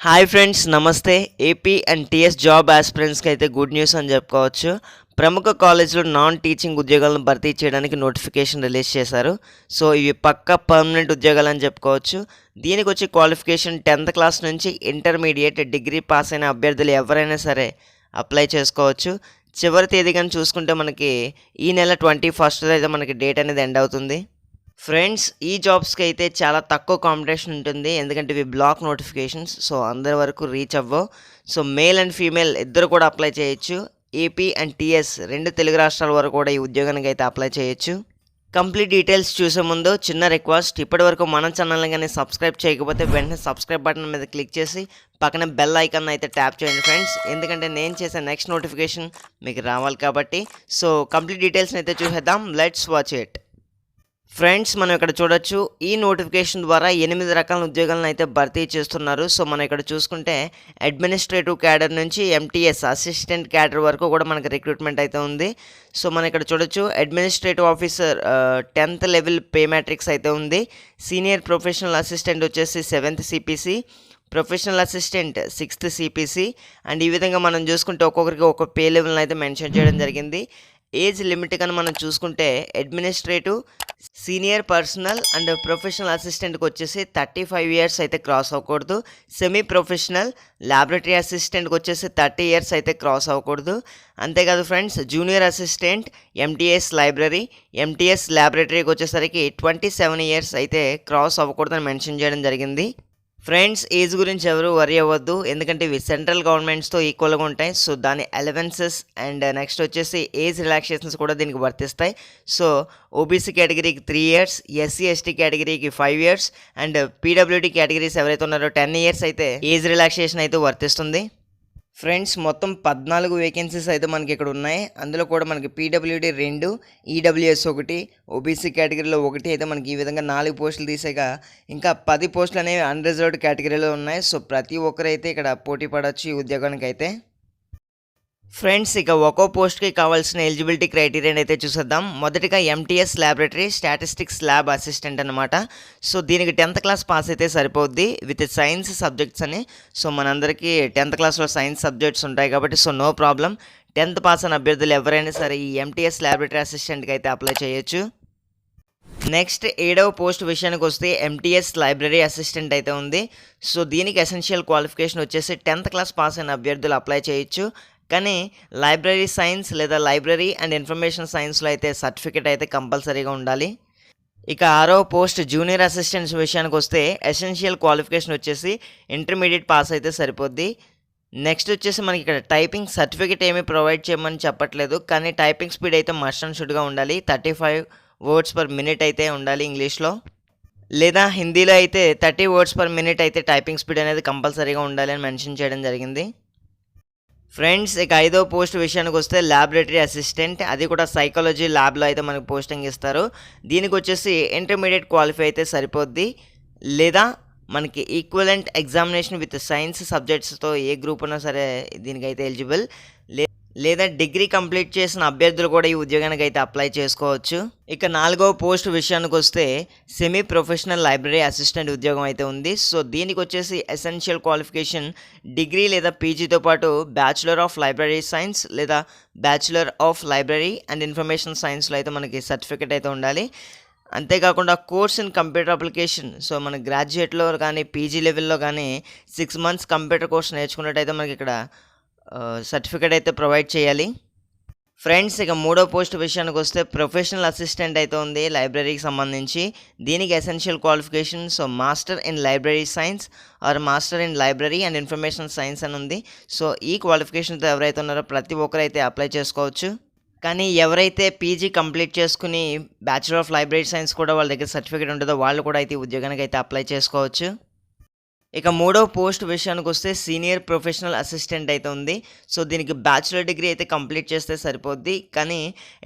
Hi friends, నమస్తే. AP and TS job ఆస్పిరెంట్స్కి అయితే good news అని చెప్పుకోవచ్చు. ప్రముఖ కాలేజీలో నాన్ టీచింగ్ ఉద్యోగాలను భర్తీ చేయడానికి నోటిఫికేషన్ రిలీజ్ చేశారు. సో ఇవి పక్కా పర్మనెంట్ ఉద్యోగాలు అని చెప్పుకోవచ్చు. దీనికి వచ్చి క్వాలిఫికేషన్ 10th క్లాస్ నుంచి ఇంటర్మీడియట్ డిగ్రీ పాస్ అయిన అభ్యర్థులు ఎవరైనా సరే అప్లై చేసుకోవచ్చు. చివరి తేదీ కానీ చూసుకుంటే మనకి ఈ నెల 21st అయితే మనకి డేట్ అనేది ఎండ్ అవుతుంది. ఫ్రెండ్స్, ఈ జాబ్స్కి అయితే చాలా తక్కువ కాంపిటీషన్ ఉంటుంది, ఎందుకంటే ఇవి బ్లాక్ నోటిఫికేషన్స్. సో అందరి వరకు రీచ్ అవ్వవు. సో మేల్ అండ్ ఫీమేల్ ఇద్దరు కూడా అప్లై చేయొచ్చు. ఏపీ అండ్ టీఎస్ రెండు తెలుగు రాష్ట్రాల వరకు కూడా ఈ ఉద్యోగానికి అయితే అప్లై చేయొచ్చు. కంప్లీట్ డీటెయిల్స్ చూసే ముందు చిన్న రిక్వెస్ట్, ఇప్పటివరకు మన ఛానల్ని కానీ సబ్స్క్రైబ్ చేయకపోతే వెంటనే సబ్స్క్రైబ్ బటన్ మీద క్లిక్ చేసి పక్కన బెల్ ఐకాన్ అయితే ట్యాప్ చేయండి ఫ్రెండ్స్, ఎందుకంటే నేను చేసే నెక్స్ట్ నోటిఫికేషన్ మీకు రావాలి కాబట్టి. సో కంప్లీట్ డీటెయిల్స్ని అయితే చూసేద్దాం. Let's watch it. ఫ్రెండ్స్, మనం ఇక్కడ చూడొచ్చు, ఈ నోటిఫికేషన్ ద్వారా 8 రకాల ఉద్యోగాలను అయితే భర్తీ చేస్తున్నారు. సో మనం ఇక్కడ చూసుకుంటే అడ్మినిస్ట్రేటివ్ క్యాడర్ నుంచి ఎంటీఎస్ అసిస్టెంట్ క్యాడర్ వరకు కూడా మనకి రిక్రూట్మెంట్ అయితే ఉంది. సో మనం ఇక్కడ చూడొచ్చు, administrative officer 10th level pay matrix అయితే ఉంది. సీనియర్ ప్రొఫెషనల్ అసిస్టెంట్ వచ్చేసి 7th CPC, professional assistant 6th CPC. And ఈ విధంగా మనం చూసుకుంటే ఒక్కొక్కరికి ఒక్కొక్క పే లెవెల్ని అయితే మెన్షన్ చేయడం జరిగింది. ఏజ్ లిమిట్ కానీ మనం చూసుకుంటే administrative, senior personal and professional అసిస్టెంట్కి వచ్చేసి 35 ఇయర్స్ అయితే క్రాస్ అవ్వకూడదు. సెమీ ప్రొఫెషనల్ ల్యాబొరేటరీ అసిస్టెంట్కి వచ్చేసి 30 ఇయర్స్ అయితే క్రాస్ అవ్వకూడదు. అంతేకాదు ఫ్రెండ్స్, జూనియర్ అసిస్టెంట్ ఎంటీఎస్ ల్యాబొరేటరీకి వచ్చేసరికి 27 ఇయర్స్ అయితే క్రాస్ అవ్వకూడదని మెన్షన్ చేయడం జరిగింది. ఫ్రెండ్స్, ఏజ్ గురించి ఎవరు వరీ అవ్వద్దు, ఎందుకంటే ఇవి సెంట్రల్ గవర్నమెంట్స్తో ఈక్వల్గా ఉంటాయి. సో దాని అలవెన్సెస్ అండ్ నెక్స్ట్ వచ్చేసి ఏజ్ రిలాక్సేషన్స్ కూడా దీనికి వర్తిస్తాయి. సో ఓబీసీ కేటగిరీకి 3 ఇయర్స్, ఎస్సీ ఎస్టీ కేటగిరీకి 5 ఇయర్స్ అండ్ పీడబ్ల్యూడీ కేటగిరీస్ ఎవరైతే ఉన్నారో 10 ఇయర్స్ అయితే ఏజ్ రిలాక్సేషన్ అయితే వర్తిస్తుంది. ఫ్రెండ్స్, మొత్తం 14 వేకెన్సీస్ అయితే మనకి ఇక్కడ ఉన్నాయి. అందులో కూడా మనకి పీడబ్ల్యూడీ 2, ఈడబ్ల్యూఎస్ 1, ఓబీసీ కేటగిరీలో 1 అయితే మనకి ఈ విధంగా 4 పోస్టులు తీసాక ఇంకా 10 పోస్టులు అనేవి అన్రిజర్వ్డ్ కేటగిరీలో ఉన్నాయి. సో ప్రతి ఒక్కరైతే ఇక్కడ పోటీ పడవచ్చు ఈ ఉద్యోగానికి అయితే. ఫ్రెండ్స్, ఇక ఒక్కో పోస్ట్కి కావాల్సిన ఎలిజిబిలిటీ క్రైటీరియాని అయితే చూసేద్దాం. మొదటిగా MTS laboratory statistics lab assistant అనమాట. సో దీనికి 10th క్లాస్ పాస్ అయితే సరిపోద్ది విత్ సైన్స్ సబ్జెక్ట్స్ అని. సో మనందరికీ 10th క్లాస్లో సైన్స్ సబ్జెక్ట్స్ ఉంటాయి కాబట్టి so no problem. 10th pass అయిన అభ్యర్థులు ఎవరైనా సరే ఈ ఎంటీఎస్ ల్యాబొరేటరీ అసిస్టెంట్కి అయితే అప్లై చేయొచ్చు. నెక్స్ట్ 7వ పోస్ట్ విషయానికి వస్తే ఎంటీఎస్ లైబ్రరీ అసిస్టెంట్ అయితే ఉంది. సో దీనికి ఎసెన్షియల్ క్వాలిఫికేషన్ వచ్చేసి 10th క్లాస్ పాస్ అయిన అభ్యర్థులు అప్లై చేయొచ్చు. కానీ లైబ్రరీ సైన్స్ లేదా లైబ్రరీ అండ్ ఇన్ఫర్మేషన్ సైన్స్లో అయితే సర్టిఫికేట్ అయితే కంపల్సరీగా ఉండాలి. ఇక 6వ పోస్ట్ జూనియర్ అసిస్టెంట్స్ విషయానికి వస్తే ఎసెన్షియల్ క్వాలిఫికేషన్ వచ్చేసి ఇంటర్మీడియట్ పాస్ అయితే సరిపోద్ది. నెక్స్ట్ వచ్చేసి మనకి ఇక్కడ టైపింగ్ సర్టిఫికేట్ ఏమీ ప్రొవైడ్ చేయమని చెప్పట్లేదు, కానీ టైపింగ్ స్పీడ్ అయితే మస్ట్ అండ్ షుడ్గా ఉండాలి. 35 words per minute అయితే ఉండాలి ఇంగ్లీష్లో, లేదా హిందీలో అయితే 30 words per minute అయితే టైపింగ్ స్పీడ్ అనేది కంపల్సరీగా ఉండాలి అని మెన్షన్ చేయడం జరిగింది. ఫ్రెండ్స్, ఇక 5వ పోస్ట్ విషయానికి వస్తే ల్యాబొరేటరీ అసిస్టెంట్, అది కూడా సైకాలజీ ల్యాబ్లో అయితే మనకు పోస్టింగ్ ఇస్తారు. దీనికి వచ్చేసి ఇంటర్మీడియట్ క్వాలిఫై అయితే సరిపోద్ది, లేదా మనకి ఈక్వలెంట్ ఎగ్జామినేషన్ విత్ సైన్స్ సబ్జెక్ట్స్తో ఏ గ్రూప్ ఉన్నా సరే దీనికైతే ఎలిజిబుల్, లేదా డిగ్రీ కంప్లీట్ చేసిన అభ్యర్థులు కూడా ఈ ఉద్యోగానికి అయితే అప్లై చేసుకోవచ్చు. ఇక 4వ పోస్ట్ విషయానికి వస్తే సెమీ ప్రొఫెషనల్ లైబ్రరీ అసిస్టెంట్ ఉద్యోగం అయితే ఉంది. సో దీనికి వచ్చేసి ఎసెన్షియల్ క్వాలిఫికేషన్ డిగ్రీ లేదా పీజీతో పాటు బ్యాచులర్ ఆఫ్ లైబ్రరీ సైన్స్ లేదా bachelor of library and information సైన్స్లో అయితే మనకి సర్టిఫికేట్ అయితే ఉండాలి. అంతేకాకుండా course in computer application, so మన గ్రాడ్యుయేట్లో కానీ పీజీ లెవెల్లో కానీ 6 months కంప్యూటర్ కోర్స్ నేర్చుకున్నట్టయితే మనకి ఇక్కడ సర్టిఫికేట్ అయితే ప్రొవైడ్ చేయాలి. ఫ్రెండ్స్, ఇక 3వ పోస్ట్ విషయానికి వస్తే ప్రొఫెషనల్ అసిస్టెంట్ అయితే ఉంది లైబ్రరీకి సంబంధించి. దీనికి essential qualification so master in library science or master in library and information science అని ఉంది. సో ఈ క్వాలిఫికేషన్తో ఎవరైతే ఉన్నారో ప్రతి ఒక్కరైతే అప్లై చేసుకోవచ్చు. కానీ ఎవరైతే పీజీ కంప్లీట్ చేసుకుని బ్యాచులర్ ఆఫ్ లైబ్రరీ సైన్స్ కూడా వాళ్ళ దగ్గర సర్టిఫికేట్ ఉంటుందో వాళ్ళు కూడా అయితే ఉద్యోగానికి అయితే అప్లై చేసుకోవచ్చు. ఇక 3వ పోస్ట్ విషయానికి వస్తే సీనియర్ ప్రొఫెషనల్ అసిస్టెంట్ అయితే ఉంది. సో దీనికి బ్యాచులర్ డిగ్రీ అయితే కంప్లీట్ చేస్తే సరిపోద్ది, కానీ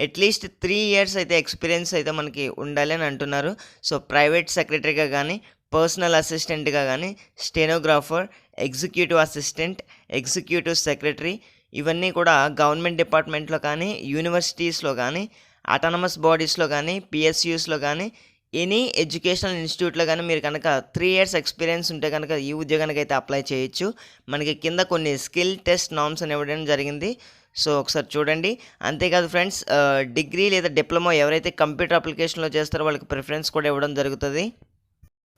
అట్లీస్ట్ 3 years అయితే ఎక్స్పీరియన్స్ అయితే మనకి ఉండాలి అని అంటున్నారు. సో ప్రైవేట్ సెక్రటరీగా కానీ, పర్సనల్ అసిస్టెంట్గా కానీ, stenographer, executive assistant, executive secretary, ఇవన్నీ కూడా గవర్నమెంట్ డిపార్ట్మెంట్లో కానీ, యూనివర్సిటీస్లో కానీ, అటానమస్ బాడీస్లో కానీ, పిఎస్యూస్లో కానీ ఎనీ ఎడ్యుకేషనల్ ఇన్‌స్టిట్యూట్‌లో గాని మీరు కనుక 3 ఇయర్స్ ఎక్స్‌పీరియన్స్ ఉంటే గనక ఈ ఉద్యోగానికైతే అప్లై చేయొచ్చు. మనకి కింద కొన్ని స్కిల్ టెస్ట్ నార్మ్స్ అని ఇవ్వడం జరిగింది. సో, ఒకసారి చూడండి. అంతేకాదు ఫ్రెండ్స్ డిగ్రీ లేదా డిప్లొమా ఎవరైతే కంప్యూటర్ అప్లికేషన్‌లో చేస్తారో వాళ్ళకి ప్రిఫరెన్స్ కూడా ఇవ్వడం జరుగుతది.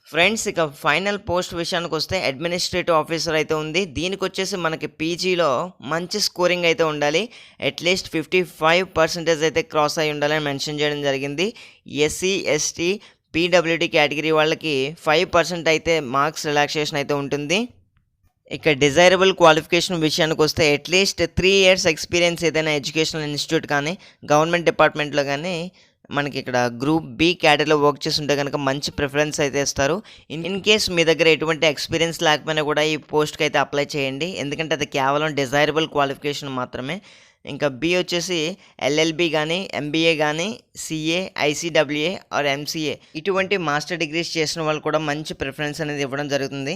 ఫ్రెండ్స్ ఇక ఫైనల్ పోస్ట్ విషయానికొస్తే అడ్మినిస్ట్రేటివ్ ఆఫీసర్ అయితే ఉంది. దీనికొచ్చేసి మనకి పీజీలో మంచి స్కోరింగ్ అయితే ఉండాలి. అట్‌లీస్ట్ 55% అయితే క్రాస్ అయ్యి ఉండాలని మెన్షన్ చేయడం జరిగింది. ఎస్సీ, ఎస్టీ, పీడబ్ల్యూడీ కేటగిరీ వాళ్ళకి 5% అయితే మార్క్స్ రిలాక్సేషన్ అయితే ఉంటుంది. ఇక డిజైరబుల్ క్వాలిఫికేషన్ విషయానికొస్తే అట్‌లీస్ట్ 3 ఇయర్స్ ఎక్స్‌పీరియన్స్ ఏదైనా ఎడ్యుకేషనల్ ఇన్‌స్టిట్యూట్ కానీ, గవర్నమెంట్ డిపార్ట్మెంట్‌లో గానీ మనకిక్కడ గ్రూప్ బి కేటగిరీలో వర్క్ చేస్తుంటే గనక మంచి ప్రిఫరెన్స్ అయితే ఇస్తారు. ఇన్ కేస్ మీ దగ్గర ఎటువంటి ఎక్స్‌పీరియన్స్ లేకపోయినా కూడా ఈ పోస్ట్‌కి అయితే అప్లై చేయండి. ఎందుకంటే అది కేవలం డిజైరబుల్ క్వాలిఫికేషన్ మాత్రమే. ఇంకా బి వచ్చేసి ఎల్ఎల్బి గానీ, ఎంబీఏ గానీ, సీఏ, ఐసీడబ్ల్యూఏ ఆర్ ఎంసీఏ ఇటువంటి మాస్టర్ డిగ్రీస్ చేసిన వాళ్ళు కూడా మంచి ప్రిఫరెన్స్ అనేది ఇవ్వడం జరుగుతుంది.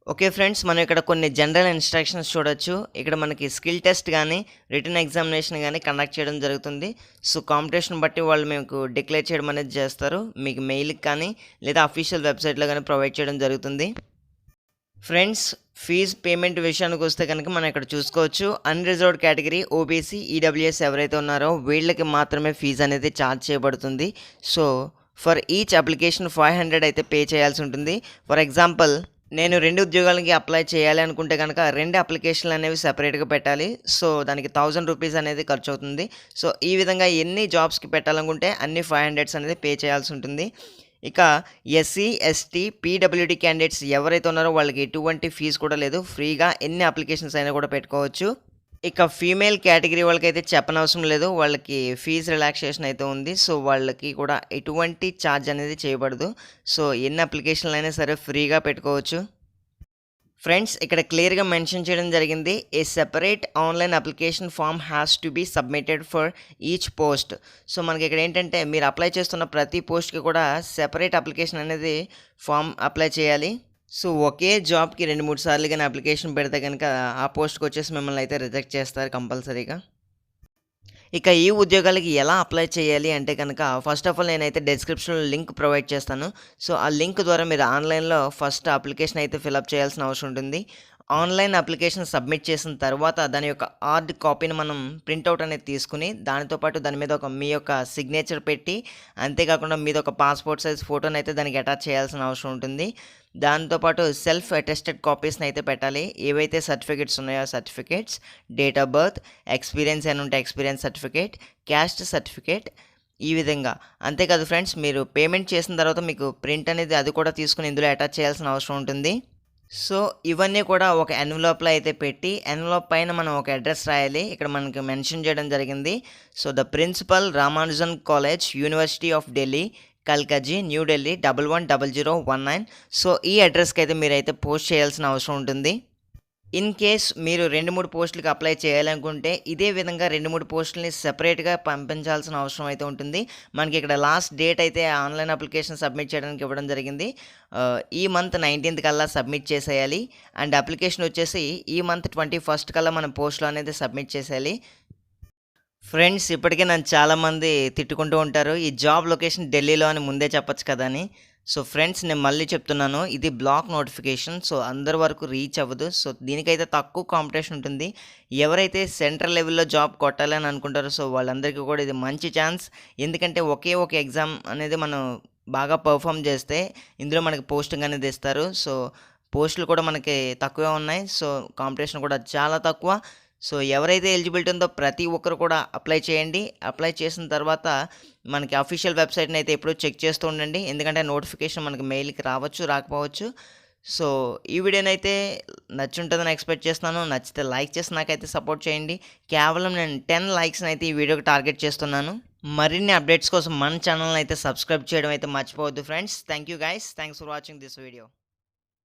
ఓకే ఫ్రెండ్స్, మనం ఇక్కడ కొన్ని జనరల్ ఇన్‌స్ట్రక్షన్స్ చూడొచ్చు. ఇక్కడ మనకి స్కిల్ టెస్ట్ గానీ, రిటన్ ఎగ్జామినేషన్ గానీ కండక్ట్ చేయడం జరుగుతుంది. సో, కాంపిటీషన్ బట్టి వాళ్ళు మీకు డిక్లేర్ చేయడం అనేది చేస్తారు. మీకు మెయిల్‌కి కానీ, లేదా అఫీషియల్ వెబ్‌సైట్‌లో గానీ ప్రొవైడ్ చేయడం జరుగుతుంది. ఫ్రెండ్స్, ఫీజ్ పేమెంట్ విషయానికొస్తే గనక మనం ఇక్కడ చూసుకోవచ్చు. అన్‌రిజర్వ్డ్ కేటగిరీ, ఓబీసీ, ఈడబ్ల్యూఎస్ ఎవరైతే ఉన్నారో వీళ్ళకి మాత్రమే ఫీజ్ అనేది ఛార్జ్ చేయబడుతుంది. సో, ఫర్ ఈచ్ అప్లికేషన్ 500 అయితే పే చేయాల్సి ఉంటుంది. ఫర్ ఎగ్జాంపుల్ నేను 2 ఉద్యోగాలకి అప్లై చేయాలి అనుకుంటే గనక 2 అప్లికేషన్‌లు అనేవి సెపరేట్‌గా పెట్టాలి. సో, దానికి ₹1000 అనేది ఖర్చవుతుంది. సో, ఈ విధంగా ఎన్ని జాబ్స్‌కి పెట్టాలనుకుంటే అన్ని 500 అనేది పే చేయాల్సి ఉంటుంది. ఇక ఎస్సీ, ఎస్టీ, పీడబ్ల్యూడీ క్యాండిడేట్స్ ఎవరైతే ఉన్నారో వాళ్ళకి ఎటువంటి ఫీజు కూడా లేదు. ఫ్రీగా ఎన్ని అప్లికేషన్స్ అయినా కూడా పెట్టుకోవచ్చు. ఇక ఫీమేల్ కేటగిరీ వాళ్ళకైతే చెప్పనవసరం లేదు. వాళ్ళకి ఫీజ్ రిలాక్సేషన్ అయితే ఉంది. సో, వాళ్ళకి కూడా ఎటువంటి ఛార్జ్ అనేది చేయబడదు. సో, ఎన్ని అప్లికేషన్‌లైనా సరే ఫ్రీగా పెట్టుకోవచ్చు. ఫ్రెండ్స్, ఇక్కడ క్లియర్‌గా మెన్షన్ చేయడం జరిగింది. A separate online application form has to be submitted for each post. So, మనకి ఇక్కడ ఏంటంటే మీరు అప్లై చేస్తున్న ప్రతి పోస్ట్‌కి కూడా సెపరేట్ అప్లికేషన్ అనేది ఫార్మ్ అప్లై చేయాలి. సో, ఒకే జాబ్‌కి 2, 3 సార్లు గాని అప్లికేషన్ పెడితే గనక ఆ పోస్ట్‌కొచ్చేసి మిమ్మల్ని అయితే రిజెక్ట్ చేస్తారు కంపల్సరీగా. ఇక ఈ ఉద్యోగాలకి ఎలా అప్లై చేయాలి అంటే కనుక ఫస్ట్ ఆఫ్ ఆల్ నేనైతే డిస్క్రిప్షన్‌లో లింక్ ప్రొవైడ్ చేస్తాను. సో, ఆ లింక్ ద్వారా మీరు ఆన్‌లైన్‌లో ఫస్ట్ అప్లికేషన్ అయితే ఫిలప్ చేయాల్సిన అవసరం ఉంటుంది. ఆన్‌లైన్ అప్లికేషన్ సబ్మిట్ చేసిన తర్వాత దాని యొక్క హార్డ్ కాపీని మనం ప్రింటౌట్ అనేది తీసుకొని దానితో పాటు దాని మీద మీ యొక్క సిగ్నేచర్ పెట్టి, అంతేకాకుండా మీది ఒక పాస్‌పోర్ట్ సైజ్ ఫోటోని అయితే దానికి అటాచ్ చేయాల్సిన అవసరం ఉంటుంది. దాంతో పాటు సెల్ఫ్ అటెస్టెడ్ కాపీస్‌ని అయితే పెట్టాలి. ఏవైతే సర్టిఫికేట్స్ ఉన్నాయో ఆ certificates, date of birth, experience ఏమైనా ఉంటే ఎక్స్‌పీరియన్స్ సర్టిఫికేట్, క్యాస్ట్ సర్టిఫికేట్ ఈ విధంగా. అంతేకాదు ఫ్రెండ్స్, మీరు పేమెంట్ చేసిన తర్వాత మీకు ప్రింట్ అనేది అది కూడా తీసుకొని ఇందులో అటాచ్ చేయాల్సిన అవసరం ఉంటుంది. సో, ఇవన్నీ కూడా ఒక ఎన్వలప్‌లో అయితే పెట్టి ఎన్వలప్ పైన మనం ఒక అడ్రస్ రాయాలి. ఇక్కడ మనకి మెన్షన్ చేయడం జరిగింది. So, the principal Ramanujan college, university of Delhi, Kalkaji, new Delhi 110019. So, ఈ అడ్రస్‌కి అయితే మీరైతే పోస్ట్ చేయాల్సిన అవసరం ఉంటుంది. ఇన్ కేస్ మీరు 2, 3 పోస్టులకి అప్లై చేయాలనుకుంటే ఇదే విధంగా 2, 3 పోస్టులని సెపరేట్‌గా పంపించాల్సిన అవసరం అయితే ఉంటుంది. మనకి ఇక్కడ లాస్ట్ డేట్ అయితే ఆన్‌లైన్ అప్లికేషన్ సబ్మిట్ చేయడానికి ఇవ్వడం జరిగింది. ఈ మంత్ 19థ్ కల్లా సబ్మిట్ చేసేయాలి. అండ్ అప్లికేషన్ వచ్చేసి ఈ మంత్ 21st కల్లా మనం పోస్ట్‌లో అనేది సబ్మిట్ చేసేయాలి. ఫ్రెండ్స్, ఇప్పటికే నన్ను చాలామంది తిట్టుకుంటూ ఉంటారు. ఈ జాబ్ లొకేషన్ ఢిల్లీలో అని ముందే చెప్పొచ్చు కదా అని. సో, ఫ్రెండ్స్, నేను మళ్ళీ చెప్తున్నాను. ఇది బ్లాక్ నోటిఫికేషన్. సో, అందరి వరకు రీచ్ అవ్వదు. సో, దీనికైతే తక్కువ కాంపిటీషన్ ఉంటుంది. ఎవరైతే సెంట్రల్ లెవెల్‌లో జాబ్ కొట్టాలని అనుకుంటారో సో, వాళ్ళందరికీ కూడా ఇది మంచి ఛాన్స్. ఎందుకంటే ఒకే ఒక ఎగ్జామ్ అనేది మనం బాగా పెర్ఫార్మ్ చేస్తే ఇందులో మనకి పోస్టింగ్ అనేది ఇస్తారు. సో, పోస్టులు కూడా మనకి తక్కువే ఉన్నాయి. సో, కాంపిటీషన్ కూడా చాలా తక్కువ. సో, ఎవరైతే ఎలిజిబిలిటీ ఉందో ప్రతి ఒక్కరు కూడా అప్లై చేయండి. అప్లై చేసిన తర్వాత మనకి అఫీషియల్ వెబ్‌సైట్‌ని అయితే ఎప్పుడూ చెక్ చేస్తూ ఉండండి. ఎందుకంటే నోటిఫికేషన్ మనకి మెయిల్‌కి రావచ్చు, రాకపోవచ్చు. సో, ఈ వీడియోనైతే నచ్చుంటుందని ఎక్స్‌పెక్ట్ చేస్తున్నాను. నచ్చితే లైక్ చేసి నాకైతే సపోర్ట్ చేయండి. కేవలం నేను 10 లైక్స్‌ని అయితే ఈ వీడియోకి టార్గెట్ చేస్తున్నాను. మరిన్ని అప్డేట్స్ కోసం మన ఛానల్‌ని అయితే సబ్స్క్రైబ్ చేయడం అయితే మర్చిపోవద్దు friends. Thank you guys. Thanks for watching this video.